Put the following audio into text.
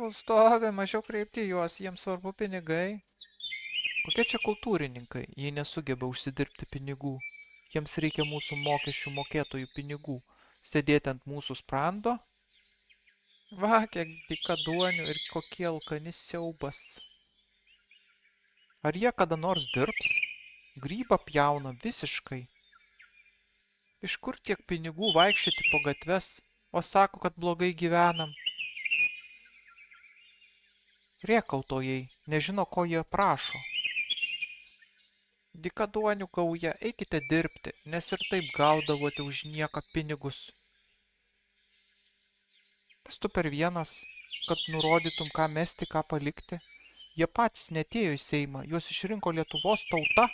Tegul stovi, mažiau kreipti juos, jiems svarbu pinigai. Kokie čia kultūrininkai, jei nesugeba užsidirbti pinigų? Jiems reikia mūsų mokesčių mokėtojų pinigų. Sėdėti ant mūsų sprando? Va, kiek dykaduonių ir kokie alkani siaubas. Ar jie kada nors dirbs? Grybą pjauna visiškai. Iš kur tiek pinigų vaikščioti po gatves, o sako, kad blogai gyvenam? Rėkautojai, nežino, ko jie prašo. Dykaduonių gauja, eikite dirbti, nes ir taip gaudavote už nieką pinigus. Kas tu per vienas, kad nurodytum, ką mesti, ką palikti? Jie patys netėjo į Seimą, juos išrinko Lietuvos tauta.